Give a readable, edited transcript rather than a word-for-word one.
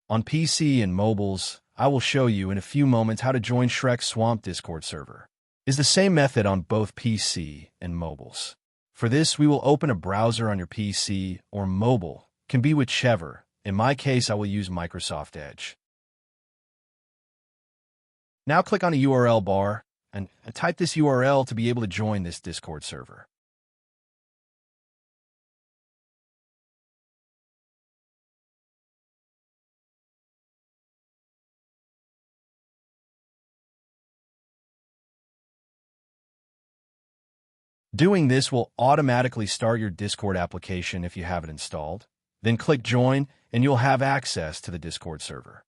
On PC and mobiles, I will show you in a few moments how to join Shrek's Swamp Discord server. It's the same method on both PC and mobiles. For this, we will open a browser on your PC or mobile, can be whichever. In my case, I will use Microsoft Edge. Now click on the URL bar and type this URL to be able to join this Discord server. Doing this will automatically start your Discord application if you have it installed. Then click Join, and you'll have access to the Discord server.